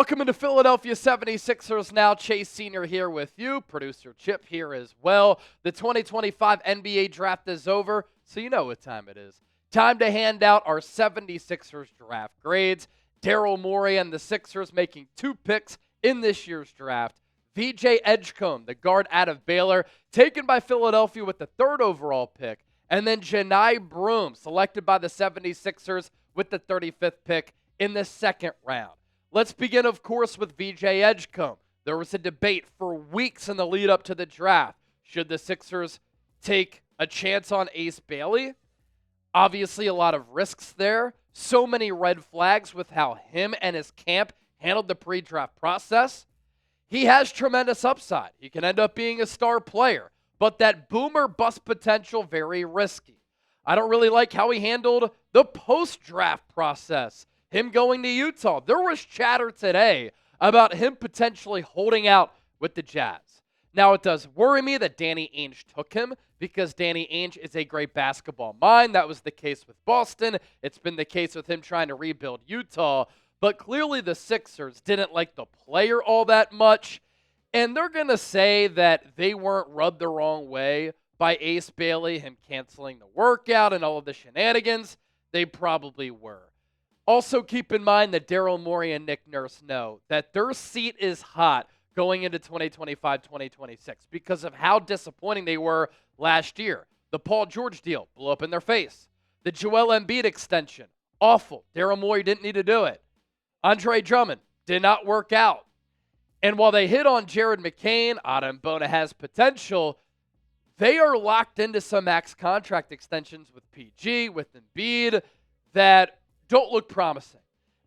Welcome into Philadelphia 76ers Now. Chase Sr. here with you. Producer Chip here as well. The 2025 NBA draft is over, so you know what time it is. Time to hand out our 76ers draft grades. Daryl Morey and the Sixers making 2 picks in this year's draft. VJ Edgecombe, the guard out of Baylor, taken by Philadelphia with the 3rd overall pick. And then Janai Broom, selected by the 76ers with the 35th pick in the 2nd round. Let's begin, of course, with VJ Edgecombe. There was a debate for weeks in the lead up to the draft. Should the Sixers take a chance on Ace Bailey? Obviously, a lot of risks there. So many red flags with how him and his camp handled the pre-draft process. He has tremendous upside. He can end up being a star player, but that boomer bust potential, very risky. I don't really like how he handled the post-draft process. Him going to Utah. There was chatter today about him potentially holding out with the Jazz. Now, it does worry me that Danny Ainge took him because Danny Ainge is a great basketball mind. That was the case with Boston. It's been the case with him trying to rebuild Utah. But clearly the Sixers didn't like the player all that much. And they're going to say that they weren't rubbed the wrong way by Ace Bailey, him canceling the workout and all of the shenanigans. They probably were. Also, keep in mind that Daryl Morey and Nick Nurse know that their seat is hot going into 2025-2026 because of how disappointing they were last year. The Paul George deal blew up in their face. The Joel Embiid extension, awful. Daryl Morey didn't need to do it. Andre Drummond did not work out. And while they hit on Jared McCain, Adem Bona has potential, they are locked into some max contract extensions with PG, with Embiid, that don't look promising.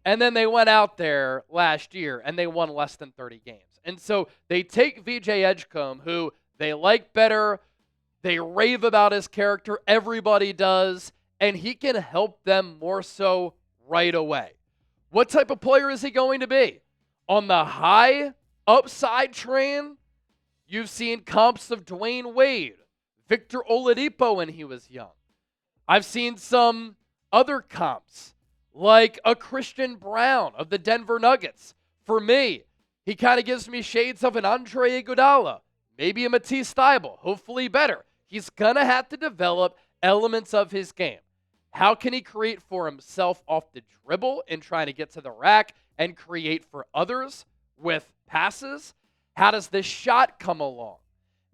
And then they went out there last year and they won less than 30 games. And so they take VJ Edgecombe, who they like better, they rave about his character, everybody does, and he can help them more so right away. What type of player is he going to be? On the high upside train, you've seen comps of Dwayne Wade, Victor Oladipo when he was young. I've seen some other comps, like a Christian Brown of the Denver Nuggets. For me, he kind of gives me shades of an Andre Iguodala, maybe a Matisse Thybulle, hopefully better. He's going to have to develop elements of his game. How can he create for himself off the dribble in trying to get to the rack and create for others with passes? How does this shot come along?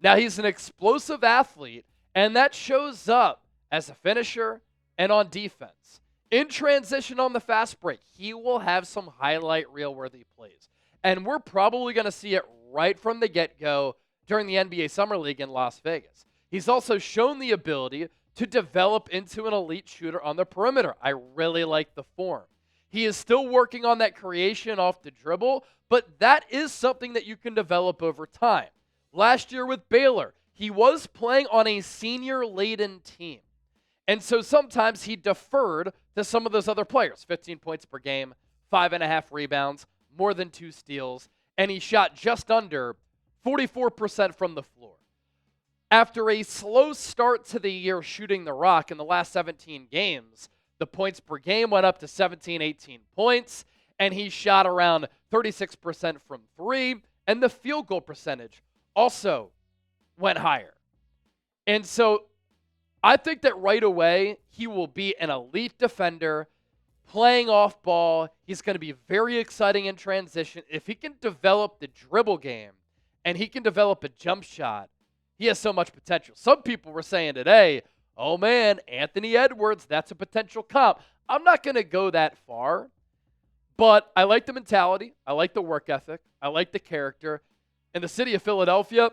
Now, he's an explosive athlete, and that shows up as a finisher and on defense. In transition on the fast break, he will have some highlight reel-worthy plays. And we're probably going to see it right from the get-go during the NBA Summer League in Las Vegas. He's also shown the ability to develop into an elite shooter on the perimeter. I really like the form. He is still working on that creation off the dribble, but that is something that you can develop over time. Last year with Baylor, he was playing on a senior-laden team. And so sometimes he deferred to some of those other players. 15 points per game, 5.5 rebounds, more than 2 steals, and he shot just under 44% from the floor. After a slow start to the year shooting the rock in the last 17 games, the points per game went up to 17, 18 points, and he shot around 36% from 3, and the field goal percentage also went higher. And so I think that right away, he will be an elite defender, playing off ball. He's going to be very exciting in transition. If he can develop the dribble game and he can develop a jump shot, he has so much potential. Some people were saying today, oh man, Anthony Edwards, that's a potential comp. I'm not going to go that far, but I like the mentality. I like the work ethic. I like the character. In the city of Philadelphia,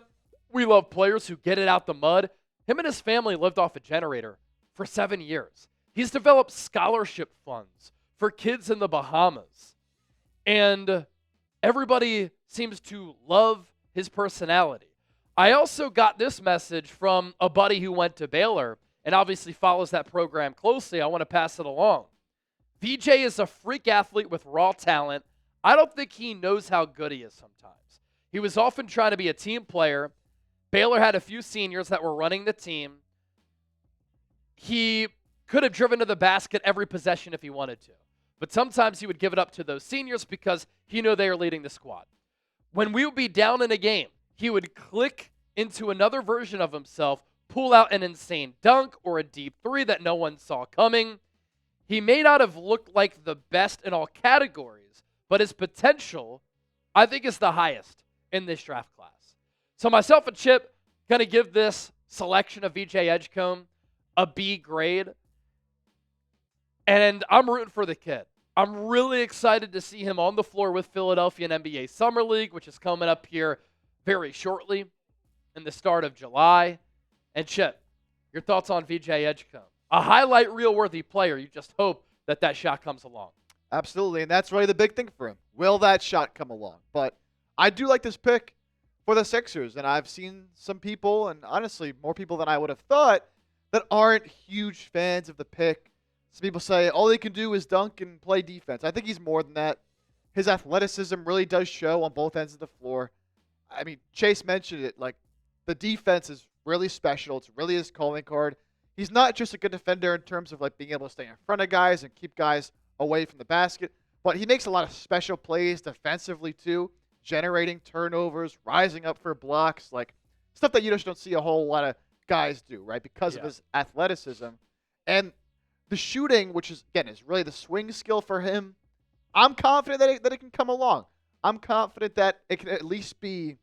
we love players who get it out the mud. Him and his family lived off a generator for 7 years. He's developed scholarship funds for kids in the Bahamas. And everybody seems to love his personality. I also got this message from a buddy who went to Baylor and obviously follows that program closely. I want to pass it along. VJ is a freak athlete with raw talent. I don't think he knows how good he is sometimes. He was often trying to be a team player. Baylor had a few seniors that were running the team. He could have driven to the basket every possession if he wanted to. but sometimes he would give it up to those seniors because he knew they were leading the squad. When we would be down in a game, he would click into another version of himself, pull out an insane dunk or a deep three that no one saw coming. He may not have looked like the best in all categories, but his potential, I think, is the highest in this draft class. So myself and Chip going to give this selection of VJ Edgecombe a B grade. And I'm rooting for the kid. I'm really excited to see him on the floor with Philadelphia in NBA Summer League, which is coming up here very shortly in the start of July. And Chip, your thoughts on VJ Edgecombe? A highlight reel-worthy player. You just hope that that shot comes along. Absolutely, and that's really the big thing for him. Will that shot come along? But I do like this pick for the Sixers, and I've seen some people, and honestly, more people than I would have thought, that aren't huge fans of the pick. Some people say all he can do is dunk and play defense. I think he's more than that. His athleticism really does show on both ends of the floor. I mean, Chase mentioned it. Like, the defense is really special. It's really his calling card. He's not just a good defender in terms of like being able to stay in front of guys and keep guys away from the basket, but he makes a lot of special plays defensively too, generating turnovers, rising up for blocks, like stuff that you just don't see a whole lot of guys do, right? Because of his athleticism. And the shooting, which is, again, is really the swing skill for him, I'm confident that it can come along. I'm confident that it can at least be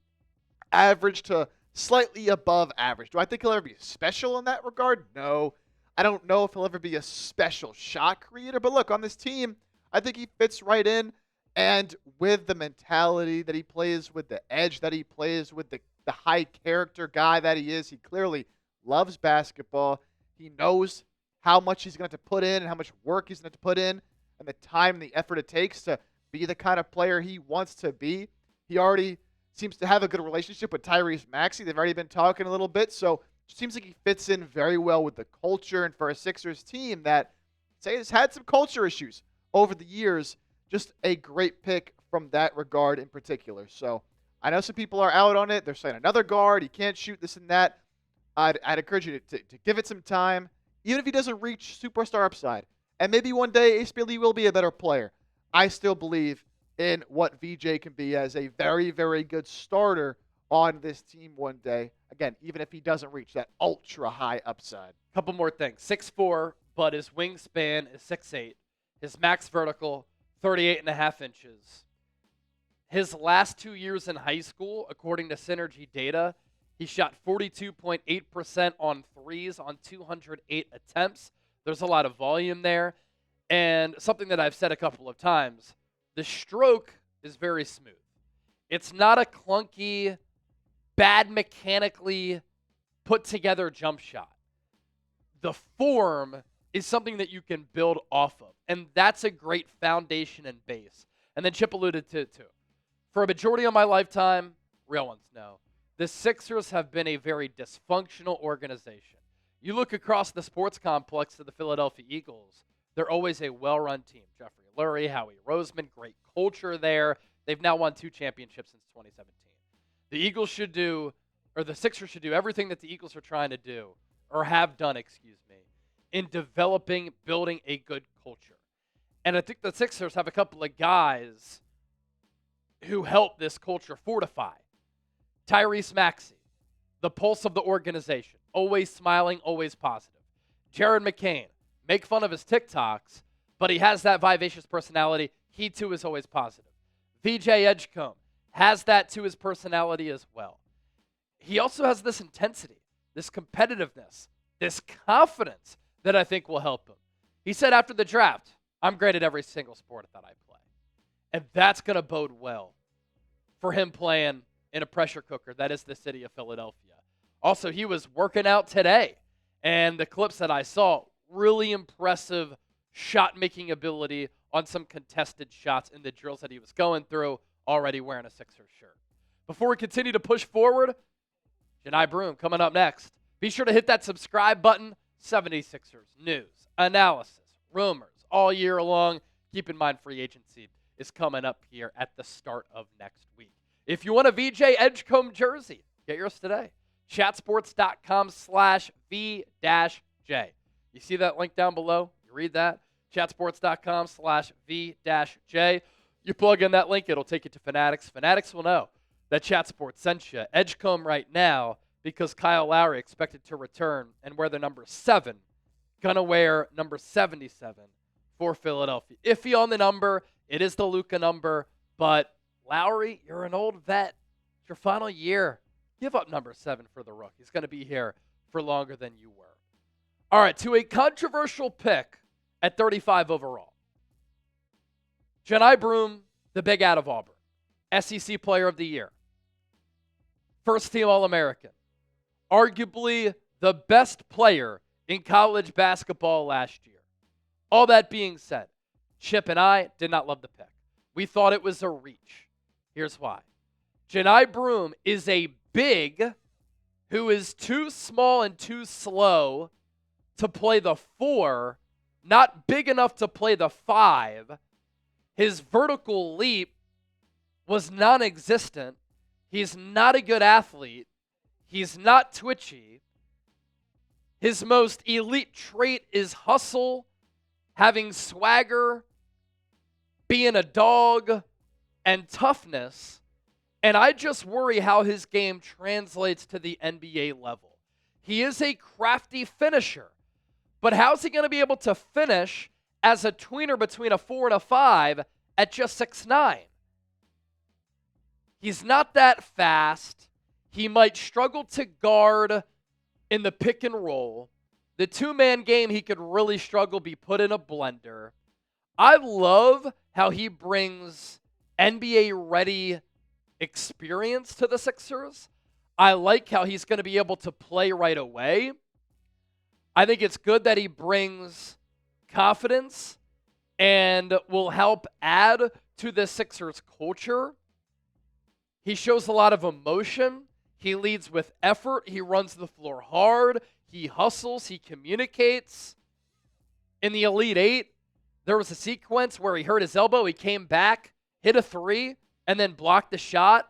average to slightly above average. Do I think he'll ever be special in that regard? No. I don't know if he'll ever be a special shot creator. But look, on this team, I think he fits right in. And with the mentality that he plays, with the edge that he plays, with the high character guy that he is, he clearly loves basketball. He knows how much he's going to have to put in and how much work he's going to have to put in and the time and the effort it takes to be the kind of player he wants to be. He already seems to have a good relationship with Tyrese Maxey. They've already been talking a little bit, so it seems like he fits in very well with the culture. And for a Sixers team that, say, has had some culture issues over the years, just a great pick from that regard in particular. So I know some people are out on it. They're saying another guard, he can't shoot this and that. I'd encourage you to give it some time, even if he doesn't reach superstar upside. And maybe one day Ace Bailey will be a better player. I still believe in what VJ can be as a very, very good starter on this team one day. Again, even if he doesn't reach that ultra-high upside. Couple more things. 6'4", but his wingspan is 6'8". His max vertical, 38.5 inches. His last 2 years in high school, according to Synergy data, he shot 42.8% on threes on 208 attempts. There's a lot of volume there. And something that I've said a couple of times, the stroke is very smooth. It's not a clunky, bad mechanically put together jump shot. The form is something that you can build off of, and that's a great foundation and base. And then Chip alluded to it too. For a majority of my lifetime, real ones know, the Sixers have been a very dysfunctional organization. You look across the sports complex to the Philadelphia Eagles, they're always a well-run team. Jeffrey Lurie, Howie Roseman, great culture there. They've now won 2 championships since 2017. The Eagles should do, or the Sixers should do everything that the Eagles are trying to do, or have done, in developing, building a good culture. And I think the Sixers have a couple of guys who help this culture fortify. Tyrese Maxey, the pulse of the organization, always smiling, always positive. Jared McCain, make fun of his TikToks, but he has that vivacious personality. He, too, is always positive. VJ Edgecombe has that to his personality as well. He also has this intensity, this competitiveness, this confidence that I think will help him. He said after the draft, I'm great at every single sport that I play. And that's going to bode well for him playing in a pressure cooker that is the city of Philadelphia. Also, he was working out today, and the clips that I saw, really impressive shot-making ability on some contested shots in the drills that he was going through, already wearing a Sixers shirt. Before we continue to push forward, Janai Broom coming up next. Be sure to hit that subscribe button. 76ers news, analysis, rumors all year long. Keep in mind, free agency is coming up here at the start of next week. If you want a VJ Edgecombe jersey, get yours today. Chatsports.com/V-J. You see that link down below? You read that? chatsports.com/V-J. You plug in that link, it'll take you to Fanatics. Fanatics will know that Chatsports sent you. Edgecombe right now because Kyle Lowry expected to return and wear the number 7. Gonna wear number 77 for Philadelphia. Iffy on the number. It is the Luka number. But Lowry, you're an old vet. It's your final year. Give up number 7 for the Rook. He's going to be here for longer than you were. All right, to a controversial pick at 35 overall. Janai Broom, the big out of Auburn. SEC Player of the Year. First team All-American. Arguably the best player in college basketball last year. All that being said, Chip and I did not love the pick. We thought it was a reach. Here's why. Janai Broom is a big who is too small and too slow to play the 4, not big enough to play the 5. His vertical leap was non-existent. He's not a good athlete. He's not twitchy. His most elite trait is hustle, having swagger, being a dog, and toughness. And I just worry how his game translates to the NBA level. He is a crafty finisher, but how's he going to be able to finish as a tweener between a 4 and a 5 at just 6'9"? He's not that fast. He might struggle to guard in the pick and roll. The two-man game, he could really struggle, be put in a blender. I love how he brings NBA-ready experience to the Sixers. I like how he's going to be able to play right away. I think it's good that he brings confidence and will help add to the Sixers culture. He shows a lot of emotion. He leads with effort. He runs the floor hard. He hustles. He communicates. In the Elite Eight, there was a sequence where he hurt his elbow. He came back, hit a 3, and then blocked the shot,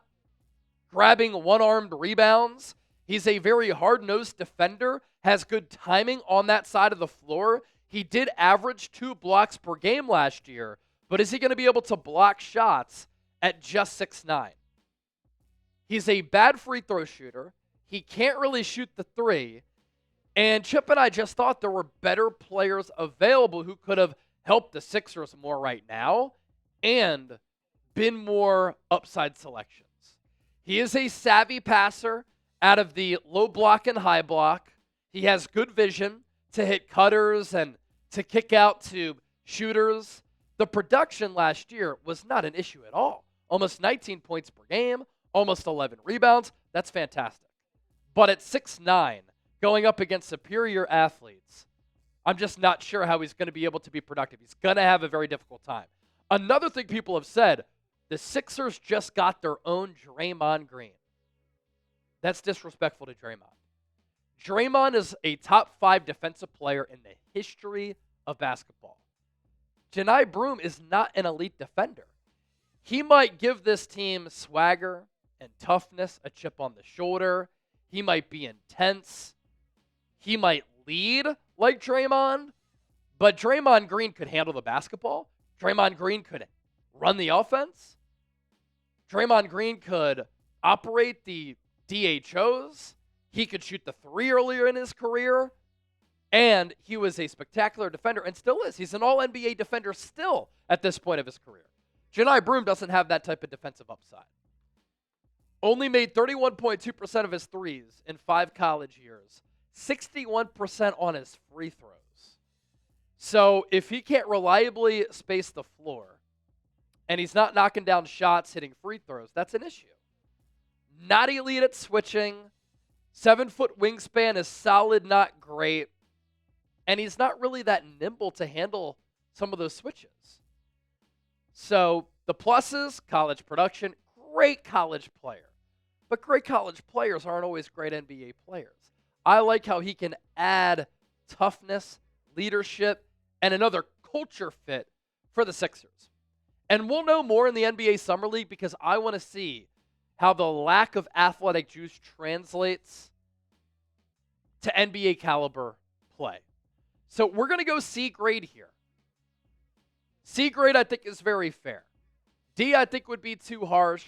grabbing one-armed rebounds. He's a very hard-nosed defender, has good timing on that side of the floor. He did average 2 blocks per game last year, but is he going to be able to block shots at just 6'9"? He's a bad free throw shooter. He can't really shoot the 3. And Chip and I just thought there were better players available who could have helped the Sixers more right now and been more upside selections. He is a savvy passer out of the low block and high block. He has good vision to hit cutters and to kick out to shooters. The production last year was not an issue at all. Almost 19 points per game, almost 11 rebounds. That's fantastic. But at 6'9", going up against superior athletes, I'm just not sure how he's going to be able to be productive. He's going to have a very difficult time. Another thing people have said, the Sixers just got their own Draymond Green. That's disrespectful to Draymond. Draymond is a top 5 defensive player in the history of basketball. Janai Broom is not an elite defender. He might give this team swagger and toughness, a chip on the shoulder. He might be intense. He might lead like Draymond, but Draymond Green could handle the basketball. Draymond Green could run the offense. Draymond Green could operate the DHOs. He could shoot the 3 earlier in his career. And he was a spectacular defender and still is. He's an all-NBA defender still at this point of his career. Janai Broom doesn't have that type of defensive upside. Only made 31.2% of his threes in 5 college years. 61% on his free throws. So if he can't reliably space the floor and he's not knocking down shots, hitting free throws, that's an issue. Not elite at switching. 7-foot wingspan is solid, not great. And he's not really that nimble to handle some of those switches. So the pluses, college production, great college player. But great college players aren't always great NBA players. I like how he can add toughness, leadership, and another culture fit for the Sixers. And we'll know more in the NBA Summer League because I want to see how the lack of athletic juice translates to NBA caliber play. So we're going to go C grade here. C grade, I think, is very fair. D, I think, would be too harsh.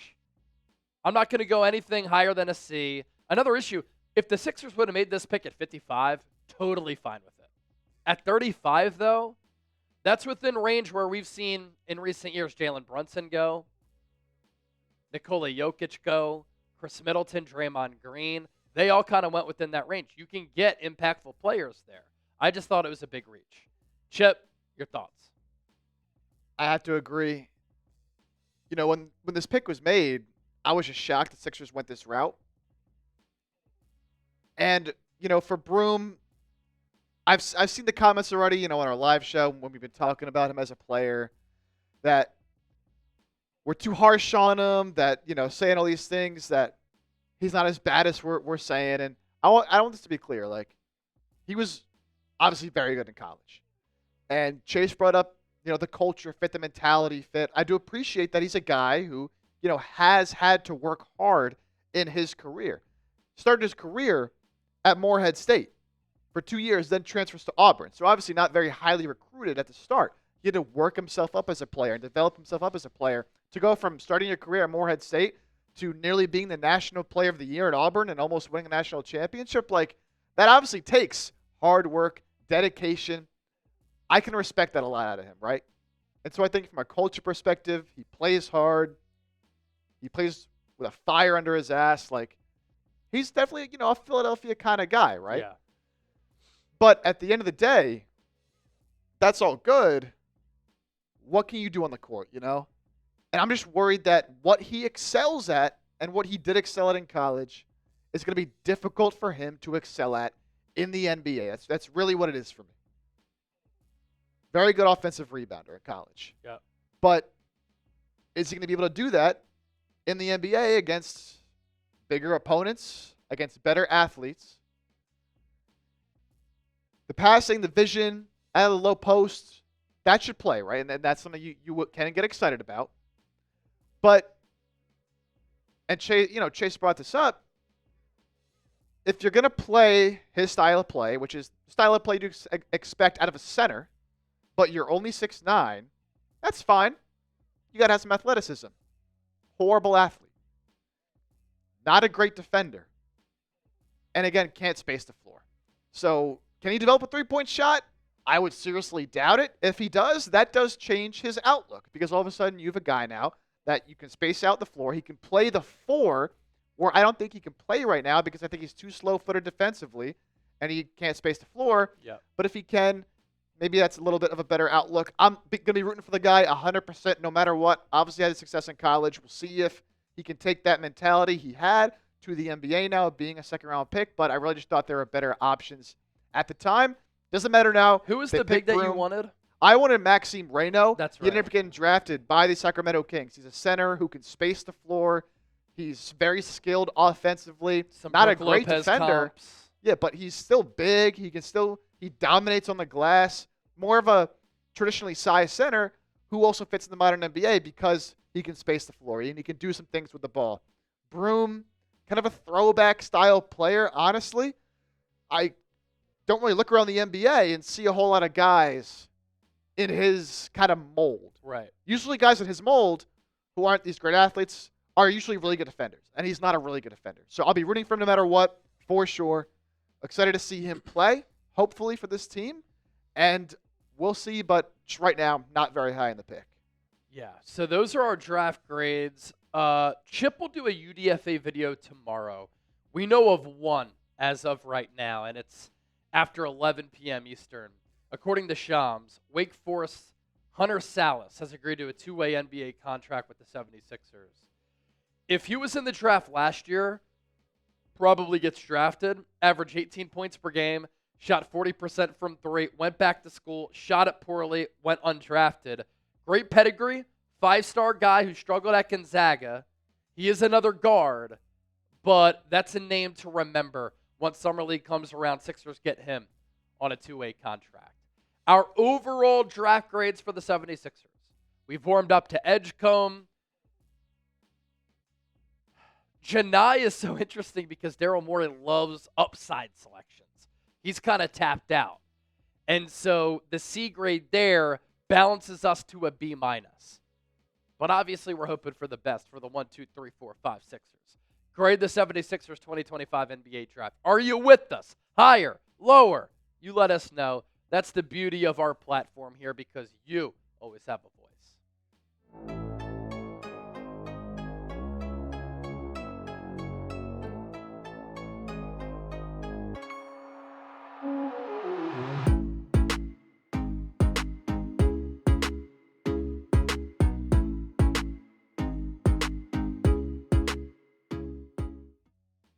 I'm not going to go anything higher than a C. Another issue, if the Sixers would have made this pick at 55, totally fine with it. At 35, though, that's within range where we've seen in recent years Jalen Brunson go, Nikola Jokic go, Chris Middleton, Draymond Green. They all kind of went within that range. You can get impactful players there. I just thought it was a big reach. Chip, your thoughts? I have to agree. You know, when this pick was made, I was just shocked the Sixers went this route. And, you know, for Broom, I've seen the comments already, you know, on our live show when we've been talking about him as a player, that we're too harsh on him, that, you know, saying all these things, that he's not as bad as we're saying. And I want this to be clear. Like, he was obviously very good in college. And Chase brought up, you know, the culture fit, the mentality fit. I do appreciate that he's a guy who, you know, has had to work hard in his career. Started his career at Morehead State for 2 years, then transfers to Auburn. So obviously not very highly recruited at the start. He had to work himself up as a player and develop himself up as a player to go from starting your career at Morehead State to nearly being the National Player of the Year at Auburn and almost winning a national championship. Like, that obviously takes hard work, dedication. I can respect that a lot out of him, right? And so I think from a culture perspective, he plays hard. He plays with a fire under his ass. Like, he's definitely, you know, a Philadelphia kind of guy, right? Yeah. But at the end of the day, that's all good. What can you do on the court, you know? And I'm just worried that what he excels at and what he did excel at in college is going to be difficult for him to excel at in the NBA. That's really what it is for me. Very good offensive rebounder in college. Yeah. But is he going to be able to do that in the NBA against bigger opponents, against better athletes? The passing, the vision, out of the low post, that should play, right? And that's something you can get excited about. But, and Chase brought this up, if you're going to play his style of play, which is the style of play you expect out of a center, but you're only 6'9", that's fine. You got to have some athleticism. Horrible athlete. Not a great defender. And again, can't space the floor. So, can he develop a three-point shot? I would seriously doubt it. If he does, that does change his outlook, because all of a sudden you have a guy now that you can space out the floor. He can play the four, where I don't think he can play right now because I think he's too slow-footed defensively and he can't space the floor. Yep. But if he can, maybe that's a little bit of a better outlook. I'm going to be rooting for the guy 100% no matter what. Obviously had success in college. We'll see if he can take that mentality he had to the NBA now, being a second-round pick. But I really just thought there were better options at the time. Doesn't matter now. Who was They the big picked that you Broom. wanted? I wanted Maxime Reynaud. That's He ended right. up getting drafted by the Sacramento Kings. He's a center who can space the floor. He's very skilled offensively. Some Not a Brook great Lopez defender. comps. Yeah, but he's still big. He dominates on the glass. More of a traditionally sized center who also fits in the modern NBA because he can space the floor and he can do some things with the ball. Broom, kind of a throwback style player, honestly. I don't really look around the NBA and see a whole lot of guys in his kind of mold. Right. Usually guys in his mold who aren't these great athletes are usually really good defenders, and he's not a really good defender. So I'll be rooting for him no matter what, for sure. Excited to see him play, hopefully, for this team. And we'll see, but right now, not very high in the pick. Yeah, so those are our draft grades. Chip will do a UDFA video tomorrow. We know of one as of right now, and it's after 11 p.m. Eastern. According to Shams, Wake Forest Hunter Salas has agreed to a two-way NBA contract with the 76ers. If he was in the draft last year, probably gets drafted, averaged 18 points per game, shot 40% from three, went back to school, shot it poorly, went undrafted. Great pedigree, five-star guy who struggled at Gonzaga. He is another guard, but that's a name to remember. Once Summer League comes around, Sixers get him on a two-way contract. Our overall draft grades for the 76ers. We've warmed up to Edgecombe. Janai is so interesting because Daryl Morey loves upside selections. He's kind of tapped out. And so the C grade there, balances us to a B minus. But obviously, we're hoping for the best for the 1, 2, 3, 4, 5 Sixers. Grade the 76ers 2025 NBA draft. Are you with us? Higher? Lower? You let us know. That's the beauty of our platform here because you always have a voice.